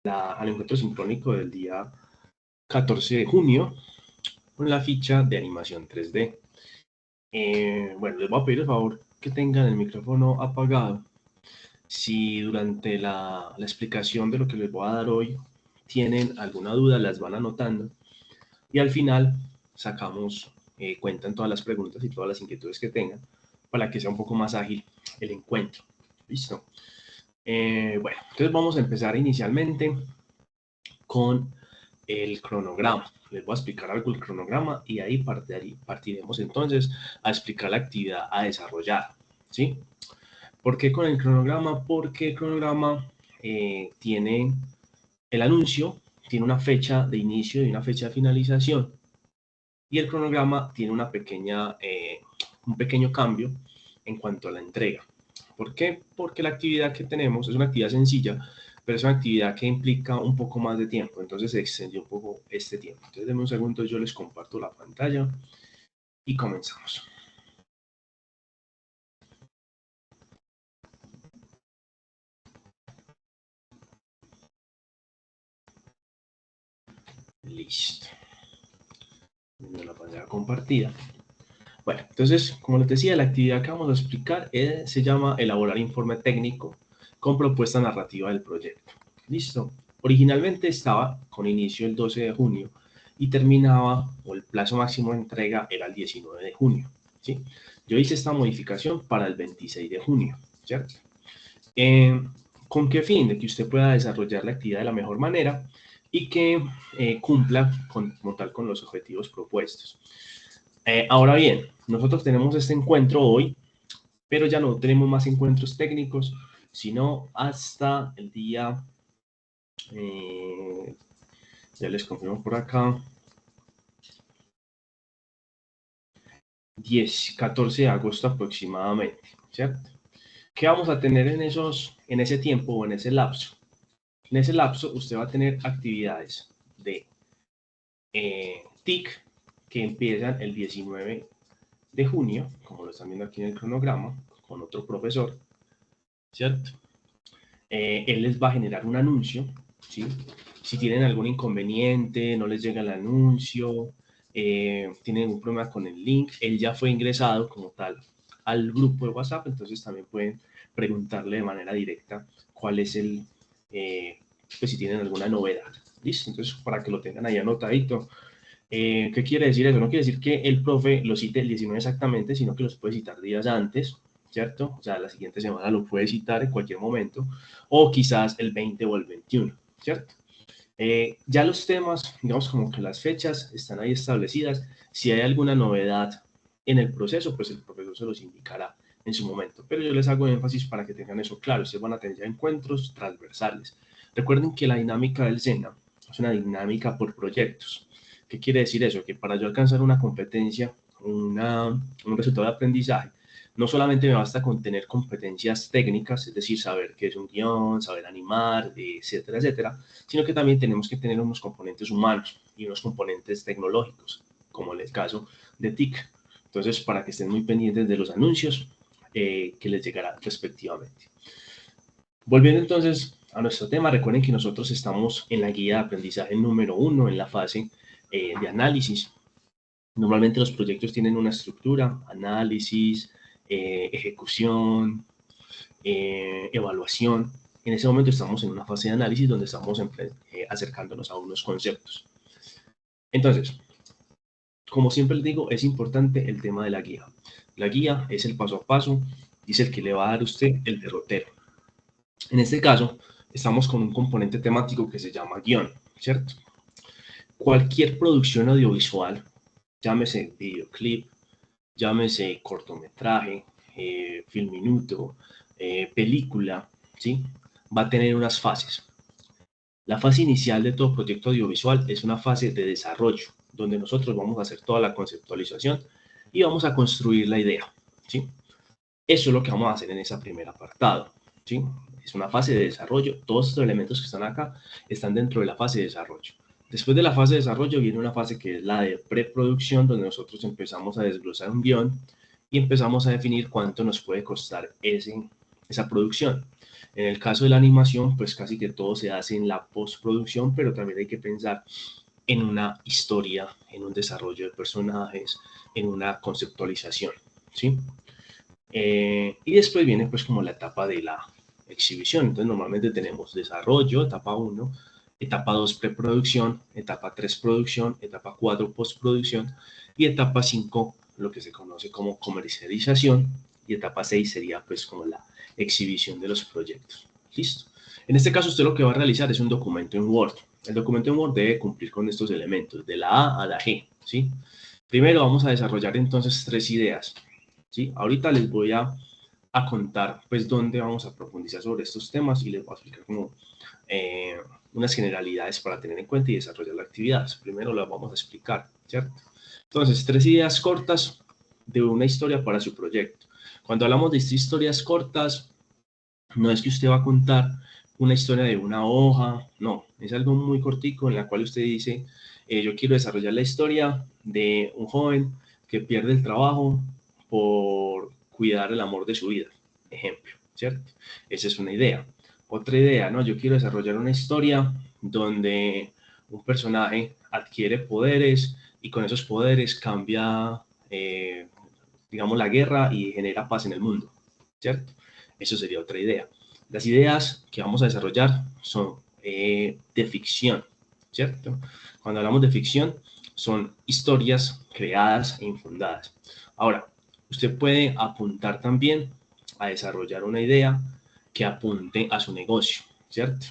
al encuentro sincrónico del día 14 de junio con la ficha de animación 3D. Bueno, les voy a pedir el favor que tengan el micrófono apagado. Si durante la explicación de lo que les voy a dar hoy tienen alguna duda, las van anotando y al final sacamos, cuentan todas las preguntas y todas las inquietudes que tengan para que sea un poco más ágil el encuentro. ¿Listo? Bueno, entonces vamos a empezar inicialmente con el cronograma. Les voy a explicar algo del cronograma y ahí partiremos entonces a explicar la actividad a desarrollar. ¿Sí? ¿Por qué con el cronograma? Porque el cronograma tiene el anuncio, tiene una fecha de inicio y una fecha de finalización. Y el cronograma tiene una un pequeño cambio en cuanto a la entrega. ¿Por qué? Porque la actividad que tenemos es una actividad sencilla, pero es una actividad que implica un poco más de tiempo, entonces se extendió un poco este tiempo. Entonces, denme un segundo, yo les comparto la pantalla y comenzamos. Listo. Viendo la pantalla compartida. Bueno, entonces, como les decía, la actividad que vamos a explicar se llama elaborar informe técnico con propuesta narrativa del proyecto. Listo. Originalmente estaba con inicio el 12 de junio y terminaba, o el plazo máximo de entrega era el 19 de junio. ¿Sí? Yo hice esta modificación para el 26 de junio, ¿cierto? ¿Con qué fin? De que usted pueda desarrollar la actividad de la mejor manera y que cumpla como tal con los objetivos propuestos. Ahora bien, nosotros tenemos este encuentro hoy, pero ya no tenemos más encuentros técnicos, sino hasta el día, ya les confirmo por acá, 14 de agosto aproximadamente, ¿cierto? ¿Qué vamos a tener en ese tiempo o en ese lapso? En ese lapso usted va a tener actividades de TIC que empiezan el 19 de junio, como lo están viendo aquí en el cronograma, con otro profesor, ¿cierto? Él les va a generar un anuncio, ¿sí? Si tienen algún inconveniente, no les llega el anuncio, tienen algún problema con el link, él ya fue ingresado como tal al grupo de WhatsApp, entonces también pueden preguntarle de manera directa cuál es pues si tienen alguna novedad. ¿Listo? Entonces, para que lo tengan ahí anotadito. ¿Qué quiere decir eso? No quiere decir que el profe lo cite el 19 exactamente, sino que los puede citar días antes, ¿cierto? O sea, la siguiente semana lo puede citar en cualquier momento, o quizás el 20 o el 21, ¿cierto? Ya los temas, digamos como que las fechas están ahí establecidas. Si hay alguna novedad en el proceso, pues el profesor se los indicará en su momento. Pero yo les hago énfasis para que tengan eso claro. Ustedes van a tener ya encuentros transversales. Recuerden que la dinámica del SENA es una dinámica por proyectos. ¿Qué quiere decir eso? Que para yo alcanzar una competencia, un resultado de aprendizaje, no solamente me basta con tener competencias técnicas, es decir, saber qué es un guión, saber animar, etcétera, etcétera, sino que también tenemos que tener unos componentes humanos y unos componentes tecnológicos, como en el caso de TIC. Entonces, para que estén muy pendientes de los anuncios que les llegará respectivamente. Volviendo entonces a nuestro tema, recuerden que nosotros estamos en la guía de aprendizaje número 1, en la fase de análisis. Normalmente los proyectos tienen una estructura, análisis, ejecución, evaluación. En ese momento estamos en una fase de análisis donde estamos acercándonos a unos conceptos. Entonces, como siempre les digo, es importante el tema de la guía. La guía es el paso a paso y es el que le va a dar a usted el derrotero. En este caso, estamos con un componente temático que se llama guión, ¿cierto? Cualquier producción audiovisual, llámese videoclip, llámese cortometraje, film minuto, película, ¿sí? Va a tener unas fases. La fase inicial de todo proyecto audiovisual es una fase de desarrollo, donde nosotros vamos a hacer toda la conceptualización y vamos a construir la idea, ¿sí? Eso es lo que vamos a hacer en ese primer apartado, ¿sí? Es una fase de desarrollo. Todos estos elementos que están acá están dentro de la fase de desarrollo. Después de la fase de desarrollo viene una fase que es la de preproducción, donde nosotros empezamos a desglosar un guión y empezamos a definir cuánto nos puede costar esa producción. En el caso de la animación, pues casi que todo se hace en la postproducción, pero también hay que pensar en una historia, en un desarrollo de personajes, en una conceptualización, ¿sí? Y después viene pues como la etapa de la exhibición. Entonces normalmente tenemos desarrollo, etapa 1, etapa 2 preproducción, etapa 3 producción, etapa 4 postproducción y etapa 5 lo que se conoce como comercialización y etapa 6 sería pues como la exhibición de los proyectos. ¿Listo? En este caso usted lo que va a realizar es un documento en Word. El documento en Word debe cumplir con estos elementos, de la A a la G, ¿sí? Primero vamos a desarrollar entonces 3 ideas, ¿sí? Ahorita les voy a contar pues dónde vamos a profundizar sobre estos temas y les voy a explicar como unas generalidades para tener en cuenta y desarrollar las actividades. Primero las vamos a explicar, ¿cierto? Entonces, 3 ideas cortas de una historia para su proyecto. Cuando hablamos de historias cortas, no es que usted va a contar una historia de una hoja, no, es algo muy cortico en la cual usted dice, yo quiero desarrollar la historia de un joven que pierde el trabajo por cuidar el amor de su vida, ejemplo, ¿cierto? Esa es una idea. Otra idea, ¿no? Yo quiero desarrollar una historia donde un personaje adquiere poderes y con esos poderes cambia, digamos, la guerra y genera paz en el mundo, ¿cierto? Eso sería otra idea. Las ideas que vamos a desarrollar son de ficción, ¿cierto? Cuando hablamos de ficción, son historias creadas e infundadas. Ahora, usted puede apuntar también a desarrollar una idea que apunte a su negocio, ¿cierto?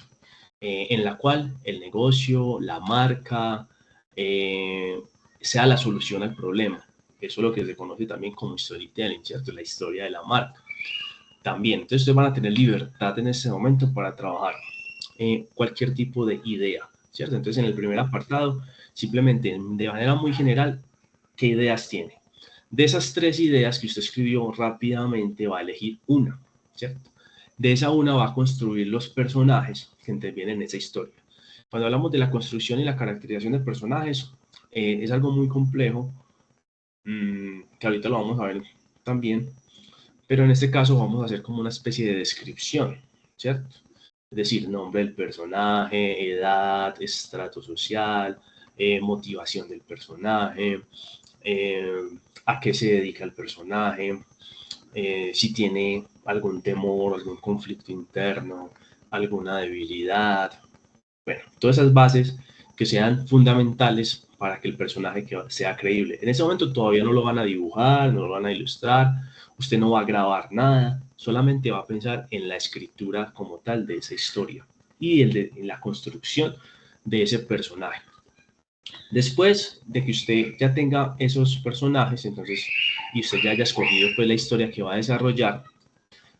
En la cual el negocio, la marca, sea la solución al problema. Eso es lo que se conoce también como storytelling, ¿cierto? La historia de la marca. También, entonces ustedes van a tener libertad en ese momento para trabajar cualquier tipo de idea, ¿cierto? Entonces en el primer apartado, simplemente de manera muy general, ¿qué ideas tiene? De esas 3 ideas que usted escribió rápidamente va a elegir una, ¿cierto? De esa una va a construir los personajes que intervienen en esa historia. Cuando hablamos de la construcción y la caracterización de personajes, es algo muy complejo, que ahorita lo vamos a ver también, pero en este caso vamos a hacer como una especie de descripción, ¿cierto? Es decir, nombre del personaje, edad, estrato social, motivación del personaje, a qué se dedica el personaje, si tiene algún temor, algún conflicto interno, alguna debilidad. Bueno, todas esas bases que sean fundamentales para que el personaje sea creíble. En ese momento todavía no lo van a dibujar, no lo van a ilustrar, usted no va a grabar nada, solamente va a pensar en la escritura como tal de esa historia y en la construcción de ese personaje. Después de que usted ya tenga esos personajes, entonces, y usted ya haya escogido pues la historia que va a desarrollar,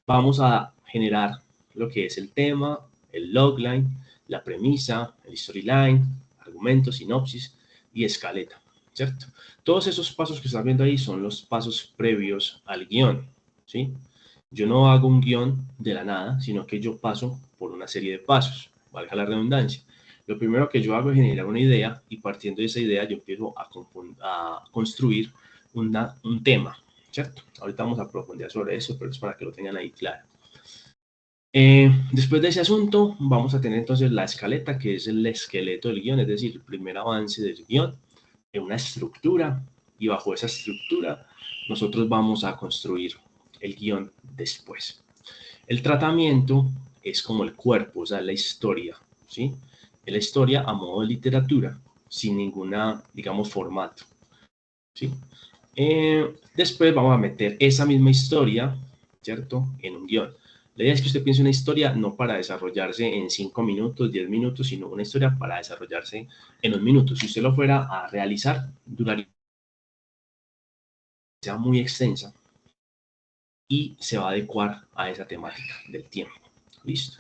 vamos a generar lo que es el tema, el logline, la premisa, el storyline, argumento, sinopsis y escaleta, ¿cierto? Todos esos pasos que están viendo ahí son los pasos previos al guión, ¿sí? Yo no hago un guión de la nada, sino que yo paso por una serie de pasos, valga la redundancia. Lo primero que yo hago es generar una idea y partiendo de esa idea yo empiezo a construir un tema, ¿cierto? Ahorita vamos a profundizar sobre eso, pero es para que lo tengan ahí claro. Después de ese asunto, vamos a tener entonces la escaleta, que es el esqueleto del guión, es decir, el primer avance del guión, en una estructura, y bajo esa estructura nosotros vamos a construir el guión después. El tratamiento es como el cuerpo, o sea, la historia, ¿sí? La historia a modo de literatura, sin ninguna, digamos, formato, ¿sí? Después vamos a meter esa misma historia, ¿cierto? En un guión. La idea es que usted piense una historia no para desarrollarse en 5 minutos, 10 minutos, sino una historia para desarrollarse en 1 minuto. Si usted lo fuera a realizar, duraría sea muy extensa y se va a adecuar a esa temática del tiempo. Listo.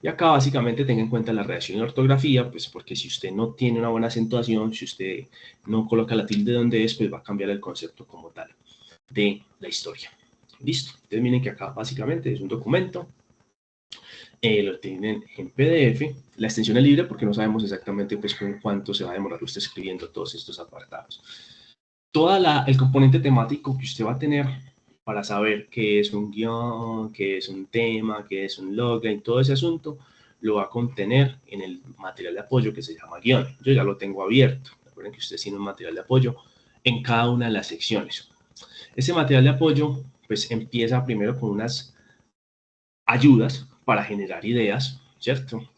Y acá básicamente tenga en cuenta la redacción y ortografía, pues porque si usted no tiene una buena acentuación, si usted no coloca la tilde donde es, pues va a cambiar el concepto como tal de la historia. Listo. Entonces miren que acá básicamente es un documento, lo tienen en PDF, la extensión es libre porque no sabemos exactamente pues con cuánto se va a demorar usted escribiendo todos estos apartados. El componente temático que usted va a tener para saber qué es un guión, qué es un tema, qué es un logline, todo ese asunto lo va a contener en el material de apoyo que se llama guión. Yo ya lo tengo abierto. Recuerden que ustedes tienen un material de apoyo en cada una de las secciones. Este material de apoyo pues empieza primero con unas ayudas para generar ideas, ¿cierto?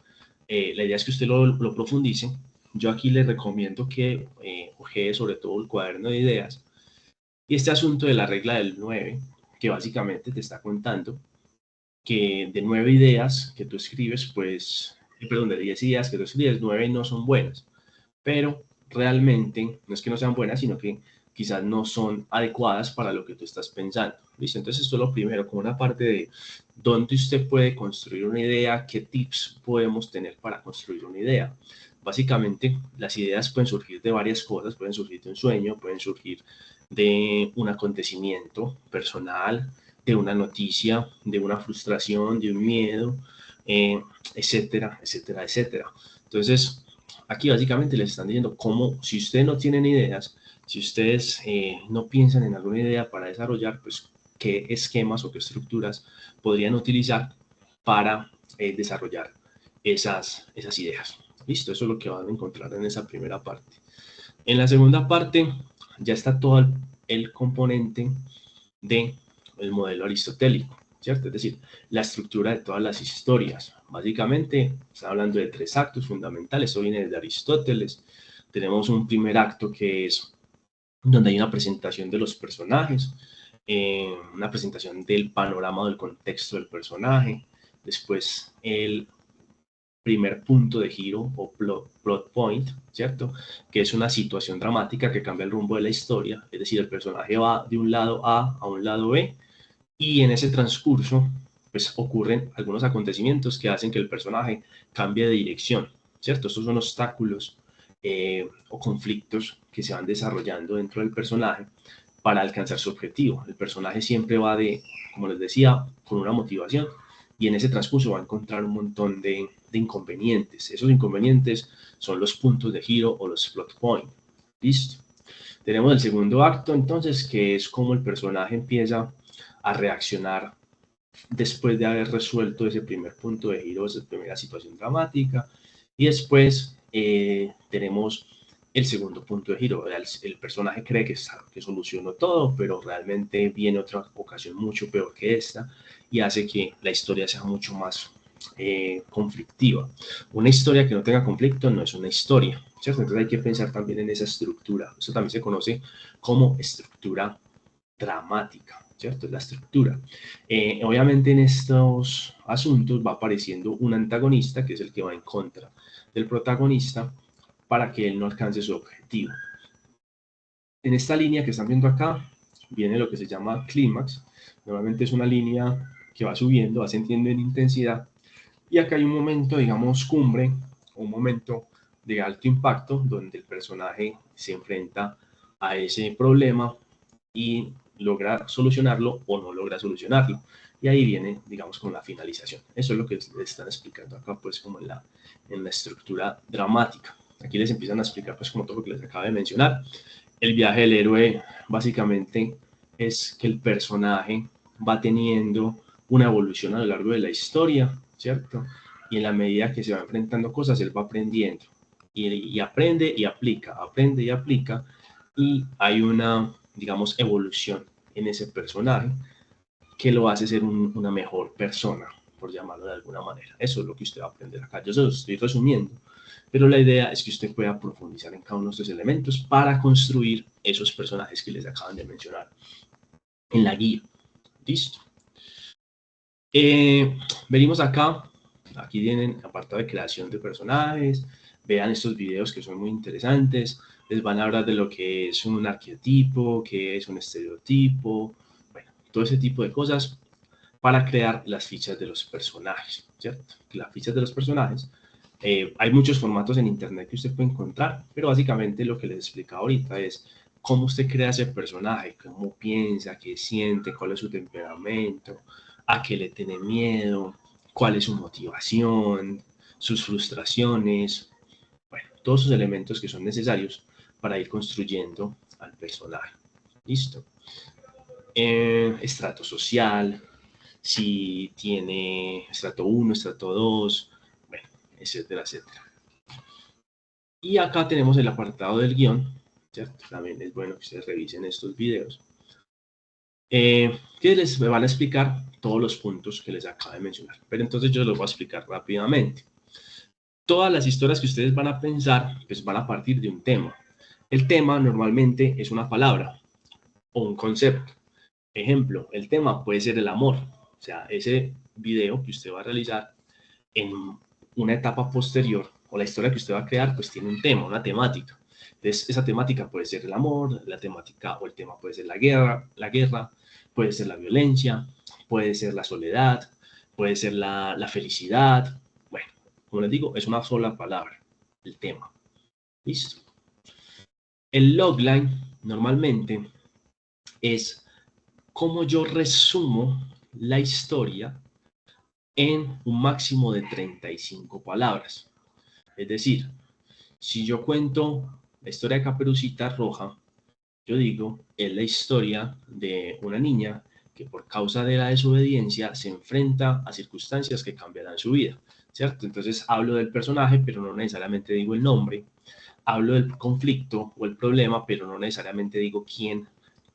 La idea es que usted lo profundice. Yo aquí les recomiendo que ojee sobre todo el cuaderno de ideas y este asunto de la regla del 9, que básicamente te está contando que de 9 ideas que tú escribes, pues, perdón, de 10 ideas que tú escribes, 9 no son buenas, pero realmente no es que no sean buenas, sino que quizás no son adecuadas para lo que tú estás pensando. ¿Listo? Entonces esto es lo primero, como una parte de dónde usted puede construir una idea, qué tips podemos tener para construir una idea. Básicamente, las ideas pueden surgir de varias cosas, pueden surgir de un sueño, pueden surgir de un acontecimiento personal, de una noticia, de una frustración, de un miedo, etcétera, etcétera, etcétera. Entonces, aquí básicamente les están diciendo cómo, si ustedes no tienen ideas, si ustedes no piensan en alguna idea para desarrollar, pues qué esquemas o qué estructuras podrían utilizar para desarrollar esas ideas. Listo, eso es lo que van a encontrar en esa primera parte. En la segunda parte ya está todo el componente del modelo aristotélico, ¿cierto? Es decir, la estructura de todas las historias. Básicamente, está hablando de 3 actos fundamentales, eso viene de Aristóteles. Tenemos un primer acto que es donde hay una presentación de los personajes, una presentación del panorama o del contexto del personaje. Después, el primer punto de giro o plot point, ¿cierto? Que es una situación dramática que cambia el rumbo de la historia, es decir, el personaje va de un lado A un lado B y en ese transcurso pues ocurren algunos acontecimientos que hacen que el personaje cambie de dirección, ¿cierto? Estos son obstáculos o conflictos que se van desarrollando dentro del personaje para alcanzar su objetivo. El personaje siempre va como les decía, con una motivación y en ese transcurso va a encontrar un montón de inconvenientes. Esos inconvenientes son los puntos de giro o los plot points. ¿Listo? Tenemos el segundo acto entonces, que es como el personaje empieza a reaccionar después de haber resuelto ese primer punto de giro, esa primera situación dramática. Y después tenemos el segundo punto de giro. El personaje cree que solucionó todo, pero realmente viene otra ocasión mucho peor que esta y hace que la historia sea mucho más conflictiva. Una historia que no tenga conflicto no es una historia, ¿cierto? Entonces hay que pensar también en esa estructura. Eso también se conoce como estructura dramática, ¿cierto? Es la estructura. Obviamente en estos asuntos va apareciendo un antagonista que es el que va en contra del protagonista para que él no alcance su objetivo. En esta línea que están viendo acá viene lo que se llama clímax. Normalmente es una línea que va subiendo, va ascendiendo en intensidad y acá hay un momento, digamos, cumbre, un momento de alto impacto donde el personaje se enfrenta a ese problema y logra solucionarlo o no logra solucionarlo. Y ahí viene, digamos, con la finalización. Eso es lo que les están explicando acá, pues, como en la estructura dramática. Aquí les empiezan a explicar, pues, como todo lo que les acabo de mencionar. El viaje del héroe, básicamente, es que el personaje va teniendo una evolución a lo largo de la historia, ¿cierto? Y en la medida que se va enfrentando cosas, él va aprendiendo. Y aprende y aplica, aprende y aplica. Y hay una, digamos, evolución en ese personaje que lo hace ser una mejor persona, por llamarlo de alguna manera. Eso es lo que usted va a aprender acá. Yo se lo estoy resumiendo, pero la idea es que usted pueda profundizar en cada uno de estos elementos para construir esos personajes que les acaban de mencionar en la guía. ¿Listo? Venimos acá. Aquí tienen apartado de creación de personajes. Vean estos videos que son muy interesantes. Les van a hablar de lo que es un arquetipo, qué es un estereotipo, bueno, todo ese tipo de cosas para crear las fichas de los personajes, ¿cierto? Las fichas de los personajes, hay muchos formatos en internet que usted puede encontrar, pero básicamente lo que les explicaba ahorita es cómo usted crea ese personaje, cómo piensa, qué siente, cuál es su temperamento, a qué le tiene miedo, cuál es su motivación, sus frustraciones, bueno, todos esos elementos que son necesarios para ir construyendo al personaje. ¿Listo? estrato social, si tiene estrato 1, estrato 2, bueno, etcétera, etcétera. Y acá tenemos el apartado del guión, ¿cierto? También es bueno que ustedes revisen estos videos, que les van a explicar todos los puntos que les acabo de mencionar. Pero entonces yo los voy a explicar rápidamente. Todas las historias que ustedes van a pensar, pues van a partir de un tema. El tema normalmente es una palabra o un concepto. Ejemplo, el tema puede ser el amor. O sea, ese video que usted va a realizar en una etapa posterior o la historia que usted va a crear, pues tiene un tema, una temática. Entonces, esa temática puede ser el amor, la temática o el tema puede ser la guerra, puede ser la violencia, puede ser la soledad, puede ser la felicidad. Bueno, como les digo, es una sola palabra, el tema. ¿Listo? El logline normalmente es cómo yo resumo la historia en un máximo de 35 palabras. Es decir, si yo cuento la historia de Caperucita Roja, yo digo, es la historia de una niña que por causa de la desobediencia se enfrenta a circunstancias que cambiarán su vida, ¿cierto? Entonces hablo del personaje, pero no necesariamente digo el nombre. Hablo del conflicto o el problema, pero no necesariamente digo quién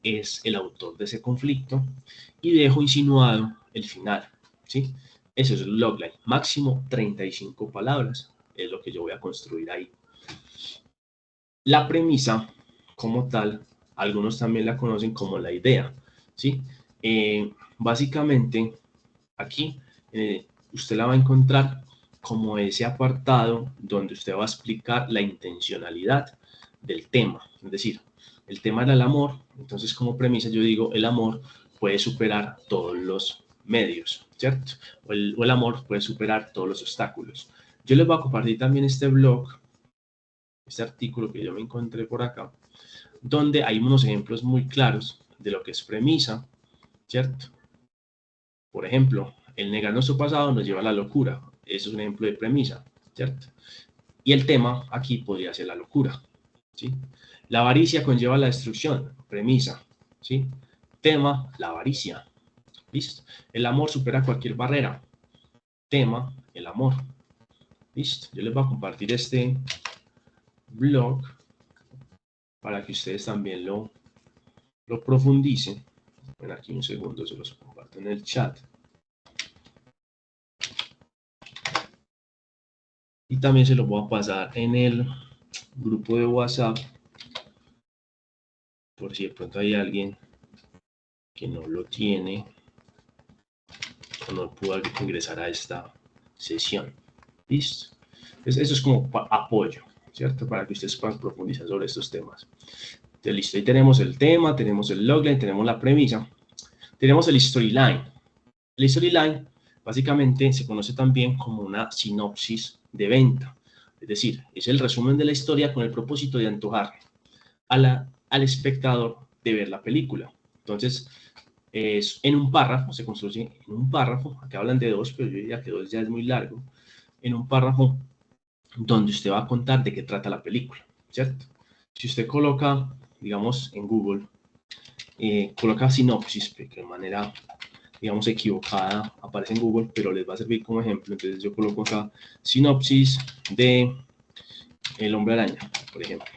es el autor de ese conflicto. Y dejo insinuado el final, ¿sí? Eso es el logline. Máximo 35 palabras es lo que yo voy a construir ahí. La premisa, como tal, algunos también la conocen como la idea, ¿sí? Básicamente, aquí usted la va a encontrar como ese apartado donde usted va a explicar la intencionalidad del tema. Es decir, el tema era el amor, entonces como premisa yo digo, el amor puede superar todos los medios, ¿cierto? O el amor puede superar todos los obstáculos. Yo les voy a compartir también este blog, este artículo que yo me encontré por acá, donde hay unos ejemplos muy claros de lo que es premisa, ¿cierto? Por ejemplo, el negar nuestro pasado nos lleva a la locura. Eso es un ejemplo de premisa, ¿cierto? Y el tema aquí podría ser la locura, ¿sí? La avaricia conlleva la destrucción, premisa, ¿sí? Tema, la avaricia, ¿listo? El amor supera cualquier barrera, tema, el amor, ¿listo? Yo les voy a compartir este blog para que ustedes también lo profundicen. Bueno, aquí un segundo se los comparto en el chat. Y también se los voy a pasar en el grupo de WhatsApp, por si de pronto hay alguien que no lo tiene o no pudo ingresar a esta sesión. ¿Listo? Entonces, eso es como apoyo, ¿cierto? Para que ustedes puedan profundizar sobre estos temas. Entonces, listo. Ahí tenemos el tema, tenemos el logline, tenemos la premisa, tenemos el storyline. El storyline básicamente se conoce también como una sinopsis de venta. Es decir, es el resumen de la historia con el propósito de antojar al espectador de ver la película. Entonces, es en un párrafo, se construye en un párrafo, acá hablan de dos, pero yo diría que dos ya es muy largo, en un párrafo donde usted va a contar de qué trata la película, ¿cierto? Si usted coloca, digamos, en Google, coloca sinopsis, que de manera, digamos, equivocada aparece en Google, pero les va a servir como ejemplo. Entonces yo coloco acá sinopsis de El Hombre Araña, por ejemplo.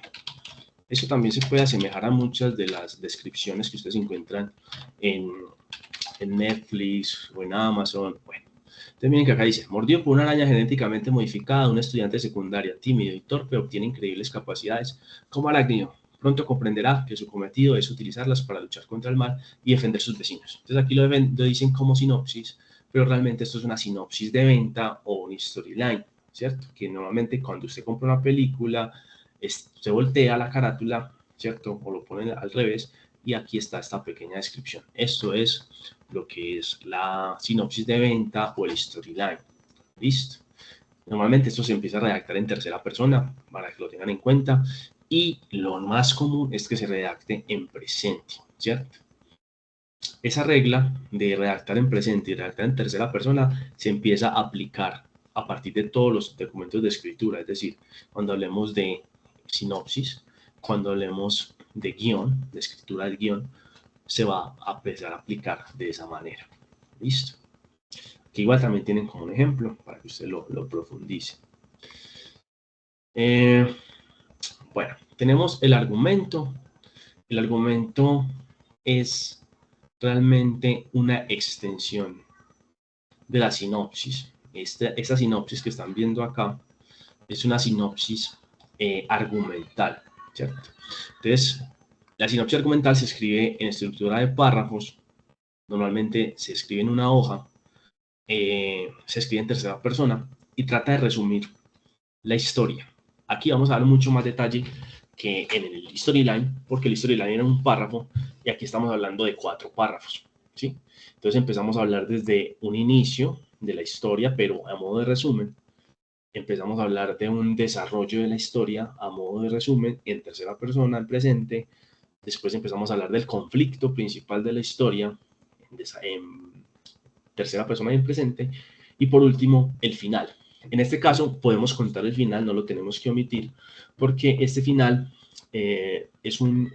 Eso también se puede asemejar a muchas de las descripciones que ustedes encuentran en Netflix o en Amazon. Bueno, entonces miren que acá dice, mordido por una araña genéticamente modificada, un estudiante de secundaria tímido y torpe obtiene increíbles capacidades como arácnido. Pronto comprenderá que su cometido es utilizarlas para luchar contra el mal y defender sus vecinos. Entonces aquí lo dicen como sinopsis, pero realmente esto es una sinopsis de venta o un storyline, ¿cierto? Que normalmente cuando usted compra una película, se voltea la carátula, ¿cierto? O lo ponen al revés y aquí está esta pequeña descripción. Esto es lo que es la sinopsis de venta o el storyline. ¿Listo? Normalmente esto se empieza a redactar en tercera persona para que lo tengan en cuenta y lo más común es que se redacte en presente, ¿cierto? Esa regla de redactar en presente y redactar en tercera persona se empieza a aplicar a partir de todos los documentos de escritura, es decir, cuando hablemos de sinopsis, cuando hablemos de guión, de escritura del guión, se va a empezar a aplicar de esa manera. ¿Listo? Que igual también tienen como un ejemplo para que usted lo profundice. Bueno, tenemos el argumento. El argumento es realmente una extensión de la sinopsis. Esta sinopsis que están viendo acá es una sinopsis argumental, ¿cierto? Entonces, la sinopsis argumental se escribe en estructura de párrafos. Normalmente se escribe en una hoja, se escribe en tercera persona y trata de resumir la historia. Aquí vamos a dar mucho más detalle que en el storyline, porque el storyline era un párrafo y aquí estamos hablando de 4 párrafos, ¿sí? Entonces empezamos a hablar desde un inicio de la historia, pero a modo de resumen. Empezamos a hablar de un desarrollo de la historia a modo de resumen en tercera persona, en presente. Después empezamos a hablar del conflicto principal de la historia en tercera persona y en presente. Y por último, el final. En este caso, podemos contar el final, no lo tenemos que omitir, porque este final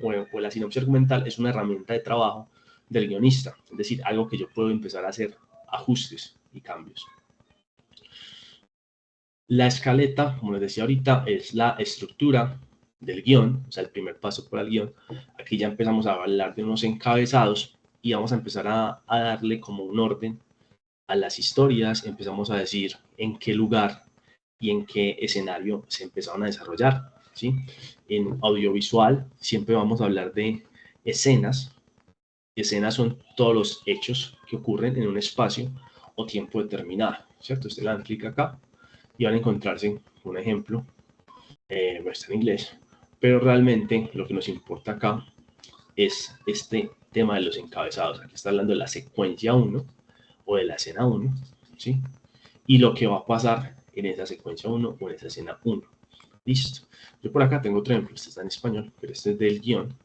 o la sinopsis argumental es una herramienta de trabajo del guionista, es decir, algo que yo puedo empezar a hacer ajustes y cambios. La escaleta, como les decía ahorita, es la estructura del guión, o sea, el primer paso para el guión. Aquí ya empezamos a hablar de unos encabezados y vamos a empezar a darle como un orden a las historias. Empezamos a decir en qué lugar y en qué escenario se empezaron a desarrollar, ¿sí? En audiovisual siempre vamos a hablar de escenas. Escenas son todos los hechos que ocurren en un espacio o tiempo determinado, ¿cierto? Usted le dan clic acá y van a encontrarse un ejemplo, no está en inglés, pero realmente lo que nos importa acá es este tema de los encabezados. Aquí está hablando de la secuencia 1 o de la escena 1, ¿sí? Y lo que va a pasar en esa secuencia 1 o en esa escena 1. Listo. Yo por acá tengo otro ejemplo, este está en español, pero este es del guión.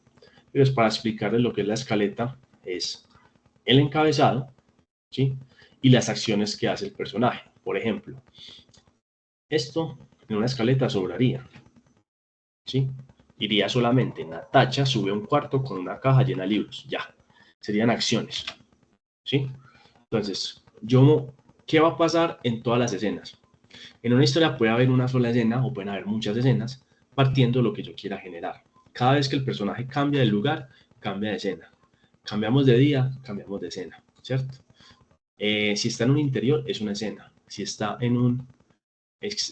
Pero es para explicarles lo que es la escaleta, es el encabezado, ¿sí? Y las acciones que hace el personaje. Por ejemplo, esto en una escaleta sobraría, ¿sí? Iría solamente Natacha sube a un cuarto con una caja llena de libros, ya. Serían acciones, ¿sí? Entonces, ¿qué va a pasar en todas las escenas? En una historia puede haber una sola escena o pueden haber muchas escenas partiendo de lo que yo quiera generar. Cada vez que el personaje cambia de lugar, cambia de escena. Cambiamos de día, cambiamos de escena, ¿cierto? Si está en un interior, es una escena. Si está en un...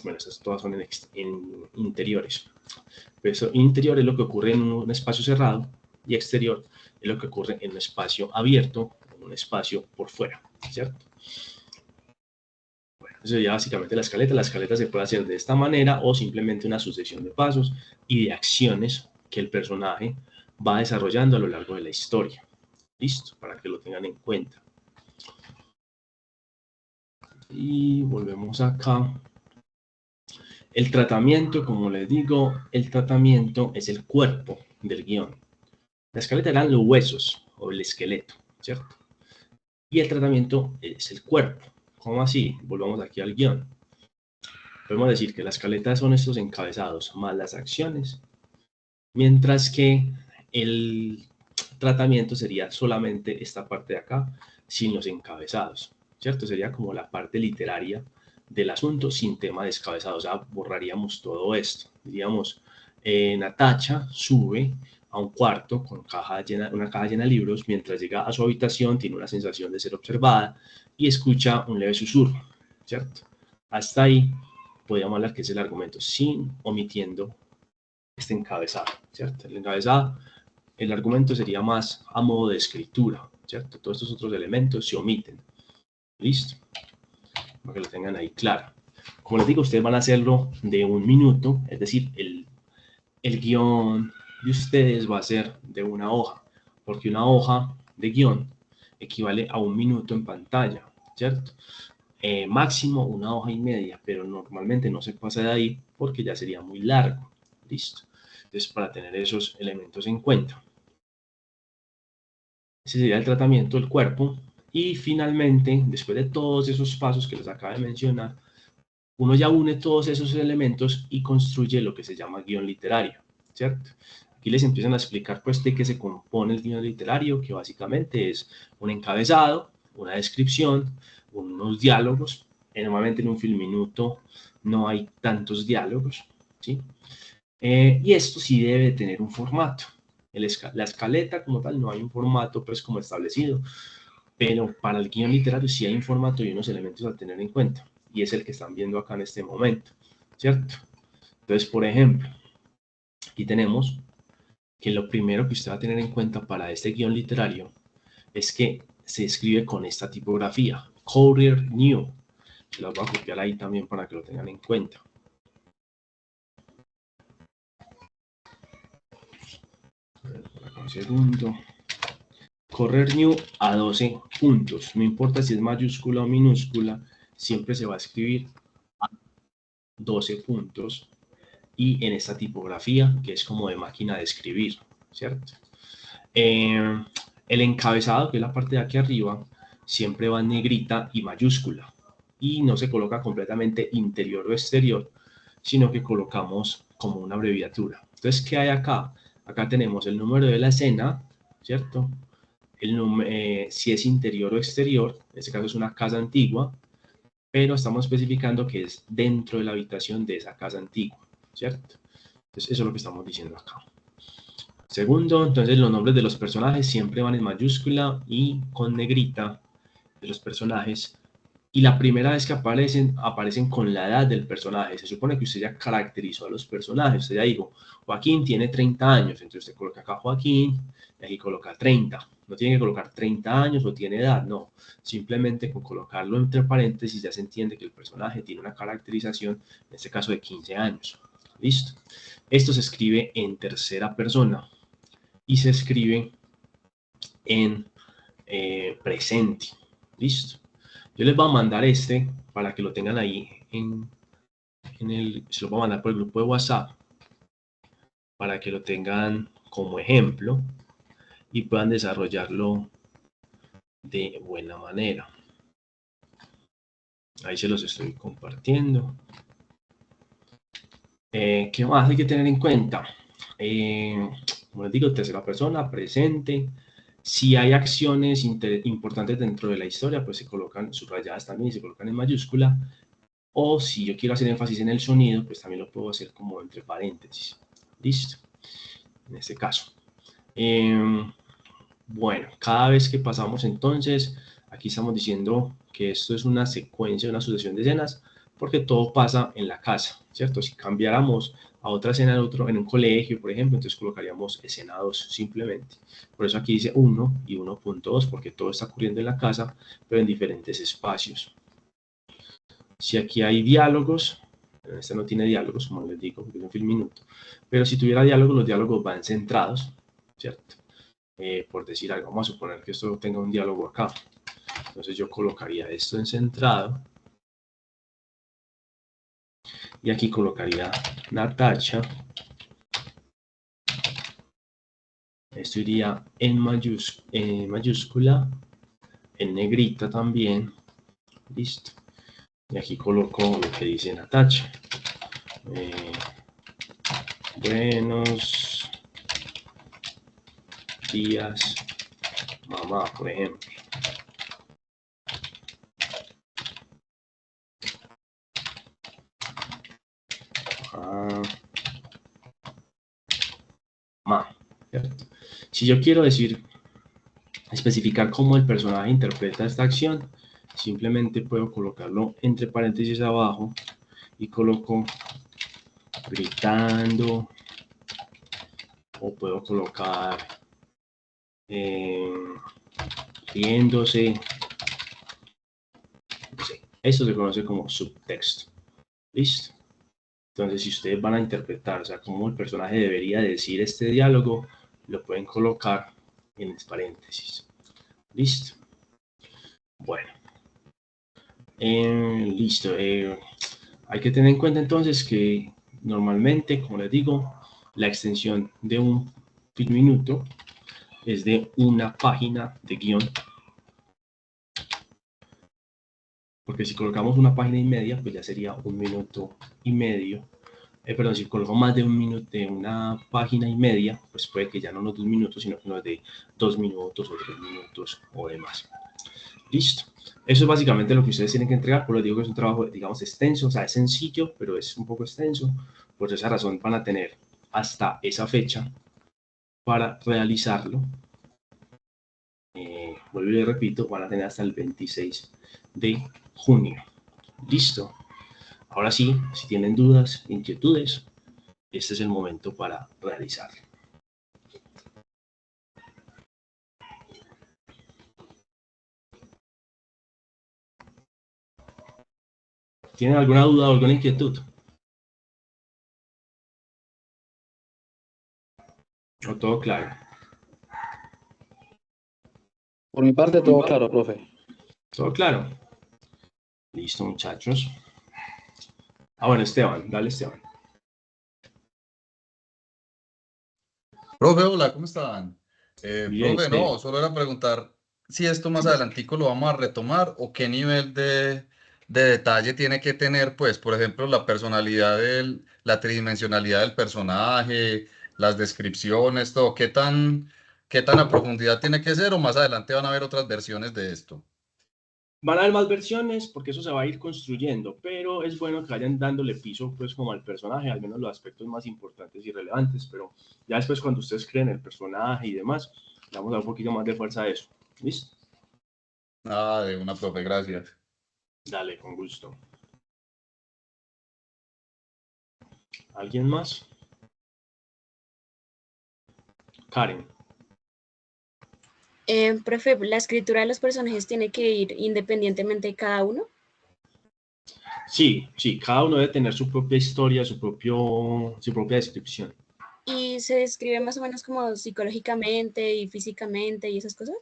Bueno, esas todas son en interiores. Pero eso, interior es lo que ocurre en un espacio cerrado y exterior es lo que ocurre en un espacio abierto, en un espacio por fuera, ¿cierto? Bueno, eso sería básicamente la escaleta. La escaleta se puede hacer de esta manera o simplemente una sucesión de pasos y de acciones que el personaje va desarrollando a lo largo de la historia. Listo, para que lo tengan en cuenta. Y volvemos acá. El tratamiento, como les digo, el tratamiento es el cuerpo del guión. La escaleta eran los huesos o el esqueleto, ¿cierto? Y el tratamiento es el cuerpo. ¿Cómo así? Volvamos aquí al guión. Podemos decir que la escaleta son estos encabezados más las acciones, mientras que el tratamiento sería solamente esta parte de acá, sin los encabezados, ¿cierto? Sería como la parte literaria del asunto sin tema descabezado, o sea, borraríamos todo esto. Diríamos, Natacha sube a un cuarto con una caja llena de libros, mientras llega a su habitación tiene una sensación de ser observada y escucha un leve susurro, ¿cierto? Hasta ahí podríamos hablar que es el argumento, sin omitiendo este encabezado, ¿cierto? El encabezado, el argumento sería más a modo de escritura, ¿cierto? Todos estos otros elementos se omiten. ¿Listo? Para que lo tengan ahí claro. Como les digo, ustedes van a hacerlo de 1 minuto, es decir, el guión de ustedes va a ser de una hoja, porque una hoja de guión equivale a 1 minuto en pantalla, ¿cierto? Máximo 1 hoja y media, pero normalmente no se pasa de ahí porque ya sería muy largo. Listo. Entonces, para tener esos elementos en cuenta. Ese sería el tratamiento del cuerpo. Y finalmente, después de todos esos pasos que les acabo de mencionar, uno ya une todos esos elementos y construye lo que se llama guión literario, ¿cierto? Aquí les empiezan a explicar pues de qué se compone el guión literario, que básicamente es un encabezado, una descripción, unos diálogos. Normalmente en un filminuto no hay tantos diálogos, ¿sí? Y esto sí debe tener un formato. La escaleta como tal no hay un formato pues como establecido, pero para el guión literario sí hay un formato y unos elementos a tener en cuenta, y es el que están viendo acá en este momento, ¿cierto? Entonces, por ejemplo, aquí tenemos que lo primero que usted va a tener en cuenta para este guión literario es que se escribe con esta tipografía, Courier New. Se las voy a copiar ahí también para que lo tengan en cuenta. Un segundo. Courier New a 12 puntos. No importa si es mayúscula o minúscula, siempre se va a escribir a 12 puntos y en esta tipografía que es como de máquina de escribir, ¿cierto? El encabezado, que es la parte de aquí arriba, siempre va en negrita y mayúscula y no se coloca completamente interior o exterior, sino que colocamos como una abreviatura. Entonces, ¿qué hay acá? Acá tenemos el número de la escena, ¿cierto? Si es interior o exterior, en este caso es una casa antigua, pero estamos especificando que es dentro de la habitación de esa casa antigua, ¿cierto? Entonces, eso es lo que estamos diciendo acá. Segundo, entonces los nombres de los personajes siempre van en mayúscula y con negrita de los personajes. Y la primera vez que aparecen con la edad del personaje. Se supone que usted ya caracterizó a los personajes. Usted ya dijo, Joaquín tiene 30 años. Entonces usted coloca acá Joaquín y aquí coloca 30. No tiene que colocar 30 años o tiene edad, no. Simplemente con colocarlo entre paréntesis ya se entiende que el personaje tiene una caracterización, en este caso de 15 años. ¿Listo? Esto se escribe en tercera persona y se escribe en presente. ¿Listo? Yo les voy a mandar este para que lo tengan ahí se lo voy a mandar por el grupo de WhatsApp para que lo tengan como ejemplo y puedan desarrollarlo de buena manera. Ahí se los estoy compartiendo. ¿Qué más hay que tener en cuenta? Como les digo, tercera persona, presente. Si hay acciones importantes dentro de la historia, pues se colocan subrayadas también y se colocan en mayúscula. O si yo quiero hacer énfasis en el sonido, pues también lo puedo hacer como entre paréntesis. ¿Listo? En este caso. Bueno, cada vez que pasamos entonces, aquí estamos diciendo que esto es una secuencia, una sucesión de escenas, porque todo pasa en la casa, ¿cierto? Si cambiáramos a otra escena en un colegio, por ejemplo, entonces colocaríamos escena 2 simplemente. Por eso aquí dice 1 y 1.2, porque todo está ocurriendo en la casa, pero en diferentes espacios. Si aquí hay diálogos, este no tiene diálogos, como les digo, porque es un film minuto, pero si tuviera diálogos, los diálogos van centrados, ¿cierto? Por decir algo, vamos a suponer que esto tenga un diálogo acá. Entonces yo colocaría esto en centrado. Y aquí colocaría Natacha. Esto iría en mayúscula, en negrita también. Listo. Y aquí coloco lo que dice Natacha. Buenos días, mamá, por ejemplo. ¿Cierto? Si yo quiero especificar cómo el personaje interpreta esta acción, simplemente puedo colocarlo entre paréntesis abajo y coloco gritando, o puedo colocar riéndose. No sé. Esto se conoce como subtexto. ¿Listo? Entonces, si ustedes van a interpretar, o sea, cómo el personaje debería decir este diálogo, lo pueden colocar en paréntesis. ¿Listo? Bueno. Listo. Hay que tener en cuenta entonces que normalmente, como les digo, la extensión de un film minuto es de una página de guión. Porque si colocamos una página y media, pues ya sería 1 minuto y medio perdón, si coloco más de un minuto, de una página y media, pues puede que ya no nos 2 minutos, sino que nos dé 2 minutos o 3 minutos o demás. Listo. Eso es básicamente lo que ustedes tienen que entregar. Por lo digo que es un trabajo, digamos, extenso, o sea, es sencillo, pero es un poco extenso. Por esa razón van a tener hasta esa fecha para realizarlo. Vuelvo y le repito, van a tener hasta el 26 de junio. Listo. Ahora sí, si tienen dudas, inquietudes, este es el momento para realizarlo. ¿Tienen alguna duda o alguna inquietud? ¿O todo claro? Por mi parte, todo claro, profe. ¿Todo claro? Listo, muchachos. Bueno, Esteban, dale, Esteban. Profe, hola, ¿cómo están? Bien, Profe, Esteban. no, solo era preguntar si esto más adelantico lo vamos a retomar o qué nivel de detalle tiene que tener, pues, por ejemplo, la personalidad la tridimensionalidad del personaje, las descripciones, todo, qué tan a profundidad tiene que ser o más adelante van a haber otras versiones de esto. Van a haber más versiones porque eso se va a ir construyendo, pero es bueno que vayan dándole piso pues como al personaje, al menos los aspectos más importantes y relevantes, pero ya después cuando ustedes creen el personaje y demás, le vamos a dar un poquito más de fuerza a eso. ¿Listo? Ah, de una, profe, gracias. Dale, con gusto. ¿Alguien más? Karen. Profe, ¿la escritura de los personajes tiene que ir independientemente de cada uno? Sí, sí, cada uno debe tener su propia historia, su propia descripción. ¿Y se describe más o menos como psicológicamente y físicamente y esas cosas?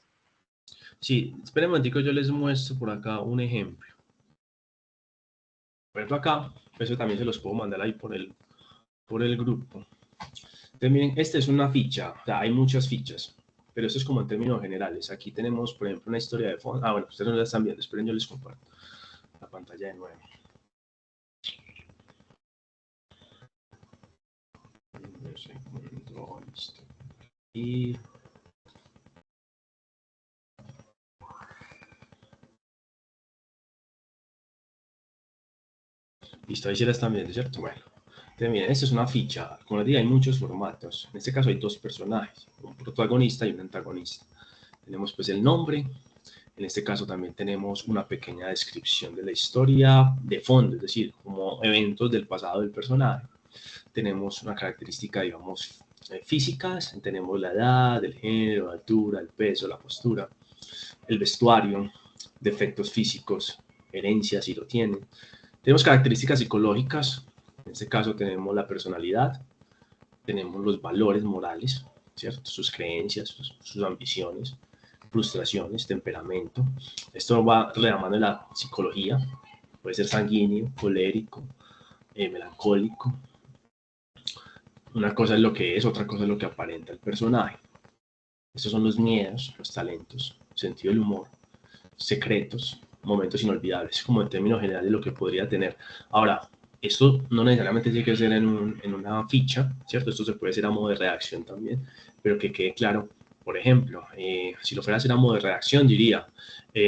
Sí, esperen un momentico, yo les muestro por acá un ejemplo. Por ejemplo acá, eso también se los puedo mandar ahí por el grupo. Entonces, miren, esta es una ficha, o sea, hay muchas fichas, pero esto es como en términos generales. Aquí tenemos, por ejemplo, una historia de fondo. Bueno, ustedes no la están viendo, esperen, yo les comparto la pantalla de nuevo. Listo. Y listo, ahí sí la están viendo, ¿cierto? Bueno, entonces miren, esta es una ficha. Como les digo, hay muchos formatos. En este caso hay dos personajes, un protagonista y un antagonista. Tenemos pues el nombre. En este caso también tenemos una pequeña descripción de la historia de fondo, es decir, como eventos del pasado del personaje. Tenemos una característica, digamos, físicas, tenemos la edad, el género, la altura, el peso, la postura, el vestuario, defectos físicos, herencia si lo tienen. Tenemos características psicológicas, en este caso tenemos la personalidad, tenemos los valores morales, ¿cierto? Sus creencias, sus ambiciones, frustraciones, temperamento. Esto va de la mano de la psicología, puede ser sanguíneo, colérico, melancólico. Una cosa es lo que es, otra cosa es lo que aparenta el personaje. Estos son los miedos, los talentos, sentido del humor, secretos, momentos inolvidables, como en términos generales lo que podría tener. Ahora, esto no necesariamente tiene que ser en una ficha, ¿cierto? Esto se puede hacer a modo de redacción también, pero que quede claro. Por ejemplo, si lo fuera a hacer a modo de redacción, diría,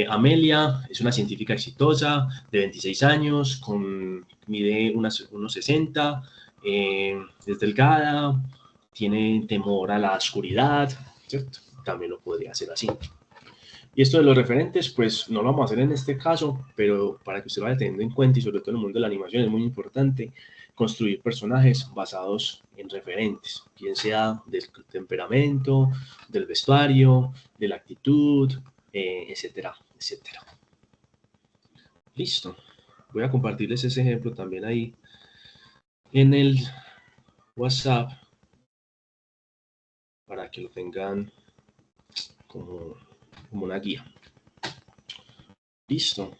Amelia es una científica exitosa de 26 años, mide unos 60, es delgada, tiene temor a la oscuridad, ¿cierto? También lo podría hacer así. Y esto de los referentes, pues no lo vamos a hacer en este caso, pero para que usted lo vaya teniendo en cuenta y sobre todo en el mundo de la animación es muy importante construir personajes basados en referentes, bien sea del temperamento, del vestuario, de la actitud, etcétera, etcétera. Listo. Voy a compartirles ese ejemplo también ahí en el WhatsApp para que lo tengan como una guía. Listo.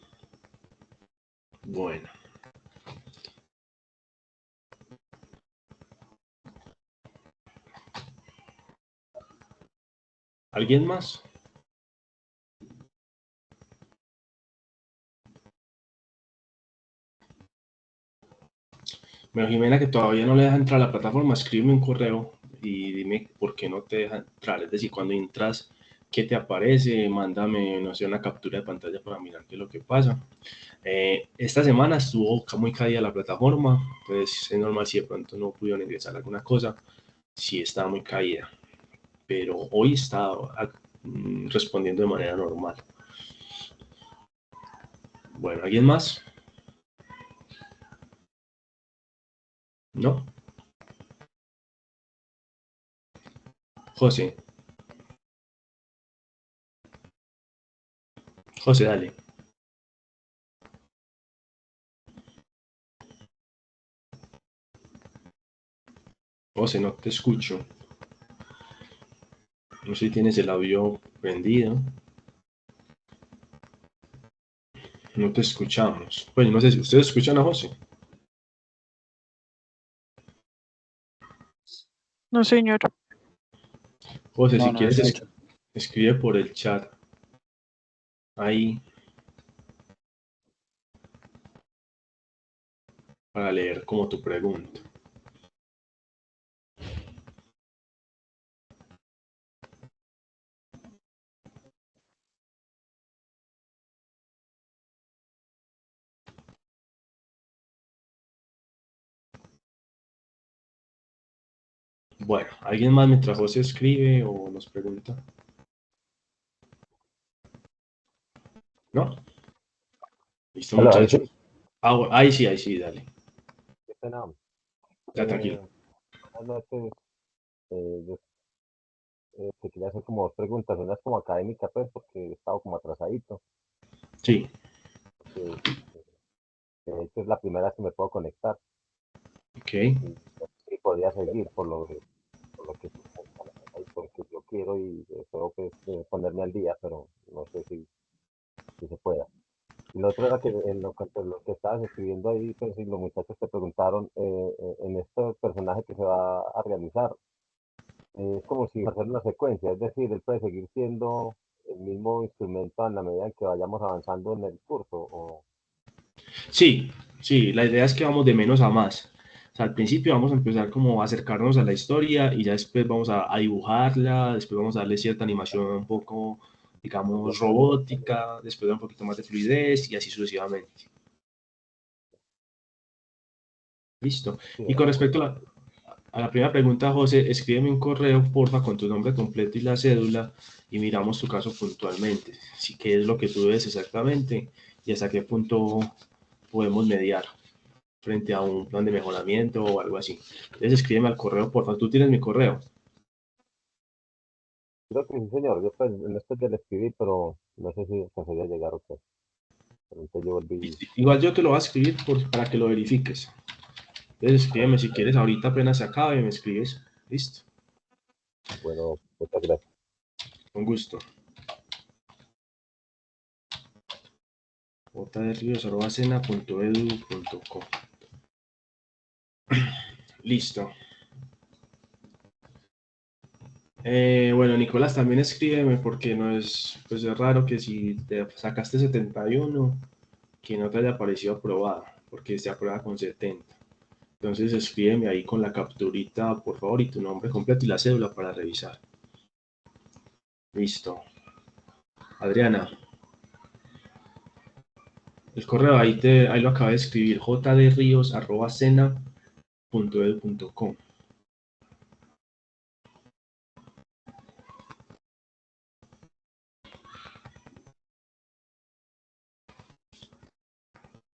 Bueno. ¿Alguien más? Bueno, Jimena, que todavía no le deja entrar a la plataforma, escríbeme un correo y dime por qué no te deja entrar. Es decir, cuando entras, ¿qué te aparece? Mándame, no sé, una captura de pantalla para mirar qué es lo que pasa. Esta semana estuvo muy caída la plataforma, entonces es normal si de pronto no pudieron ingresar alguna cosa, sí está muy caída, pero hoy está respondiendo de manera normal. Bueno, ¿alguien más? ¿No? José. José, dale. José, no te escucho. No sé si tienes el audio prendido. No te escuchamos. Pues no sé si ustedes escuchan a José. No, señor. José, No, si no quieres, escucho. escribe por el chat. Ahí para leer como tu pregunta. Bueno, ¿alguien más mientras José escribe o nos pregunta? ¿No? Listo, Hola, ahí muchachos. sí. Ahí sí, dale. Qué pena. Ya tranquilo. Buenas noches. Yo te quería hacer como dos preguntas. Una es como académica, pues, porque he estado como atrasadito. Sí, Porque, de hecho, es la primera vez que me puedo conectar. ok. Y podría seguir por lo que tú y porque yo quiero y espero pues, ponerme al día, pero no sé si se pueda. Y lo otro era que en lo que estabas escribiendo ahí, pues, y los muchachos te preguntaron, en este personaje que se va a realizar, es como si hacer una secuencia, es decir, él puede seguir siendo el mismo instrumento en la medida en que vayamos avanzando en el curso. O, Sí, sí, la idea es que vamos de menos a más. O sea, al principio vamos a empezar como a acercarnos a la historia y ya después vamos a dibujarla, después vamos a darle cierta animación un poco, digamos, robótica, después un poquito más de fluidez y así sucesivamente. Listo. sí, Y con respecto a la primera pregunta, José, escríbeme un correo, porfa, con tu nombre completo y la cédula y miramos tu caso puntualmente. Si qué es lo que tú ves exactamente y hasta qué punto podemos mediar frente a un plan de mejoramiento o algo así. Entonces escríbeme al correo, porfa. Tú tienes mi correo. creo que sí, señor. Yo pues, en esto ya le escribí, pero no sé si conseguía llegar o qué. Pero entonces yo volví. Igual yo te lo voy a escribir para que lo verifiques. Entonces escríbeme si quieres ahorita apenas se acabe, me escribes. Listo. Bueno, muchas gracias. Con gusto. jdrios@cena.edu.co. Listo. Bueno, Nicolás, también escríbeme porque no es, pues es raro que si te sacaste 71, que no te haya aparecido aprobada, porque se aprueba con 70. Entonces escríbeme ahí con la capturita, por favor, y tu nombre completo y la cédula para revisar. Listo. Adriana, el correo ahí lo acabé de escribir, jdrios@cena.edu.co.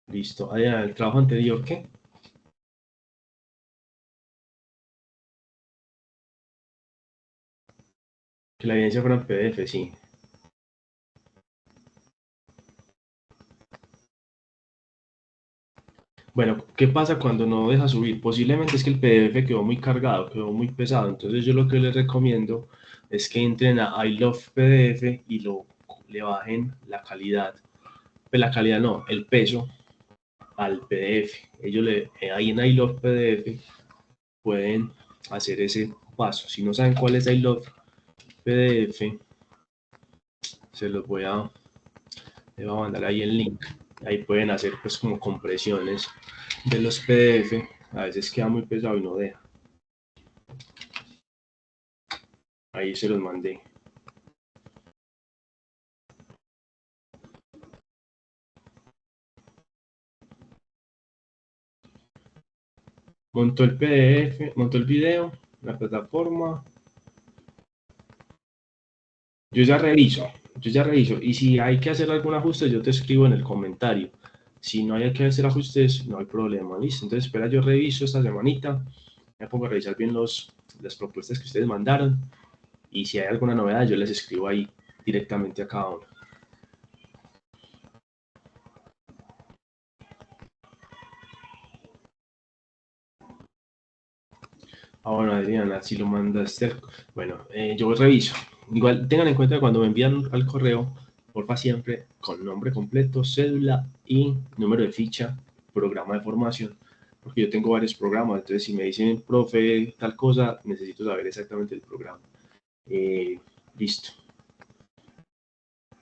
Listo. Adriana, el trabajo anterior, ¿qué? Que la evidencia fuera en PDF, sí. Bueno, ¿qué pasa cuando no deja subir? Posiblemente es que el PDF quedó muy cargado, quedó muy pesado. Entonces yo lo que les recomiendo es que entren a I Love PDF y le bajen la calidad. Pues la calidad no, el peso al PDF. Ahí en I Love PDF pueden hacer ese paso. Si no saben cuál es I Love PDF, se los les voy a mandar ahí el link. Ahí pueden hacer pues como compresiones de los PDF A veces queda muy pesado y no deja. Ahí se los mandé. Montó el PDF, montó el video, la plataforma. Yo ya reviso. Y si hay que hacer algún ajuste, yo te escribo en el comentario. Si no hay que hacer ajustes, no hay problema, ¿listo? Entonces, espera, yo reviso esta semanita. Me pongo a revisar bien las propuestas que ustedes mandaron. Y si hay alguna novedad, yo les escribo ahí directamente a cada uno. Bueno, Adriana, si lo mandaste, bueno, yo reviso. Igual tengan en cuenta que cuando me envían al correo, porfa siempre con nombre completo, cédula y número de ficha, programa de formación, porque yo tengo varios programas, entonces si me dicen, profe, tal cosa, necesito saber exactamente el programa. Listo.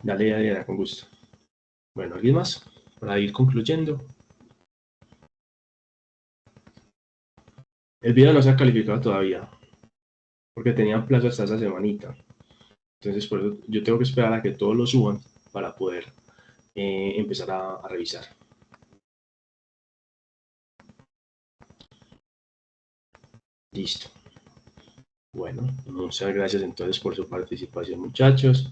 Dale, Adriana, con gusto. Bueno, ¿alguien más? Para ir concluyendo. El video no se ha calificado todavía, porque tenían plazo hasta esa semanita. Entonces, por eso yo tengo que esperar a que todos lo suban para poder empezar a revisar. Listo. Bueno, muchas gracias entonces por su participación, muchachos.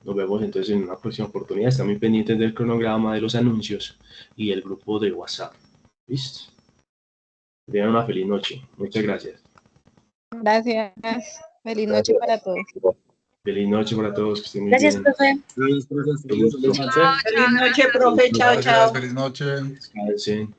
Nos vemos entonces en una próxima oportunidad. Están muy pendientes del cronograma, de los anuncios y el grupo de WhatsApp. ¿Listo? Tengan una feliz noche. Muchas gracias. Gracias. Feliz noche para todos. Feliz noche para todos. Que estén muy Gracias, bien. profe. Feliz noche. Feliz noche, profe. Chao, Gracias, chao. feliz noche. Descansen.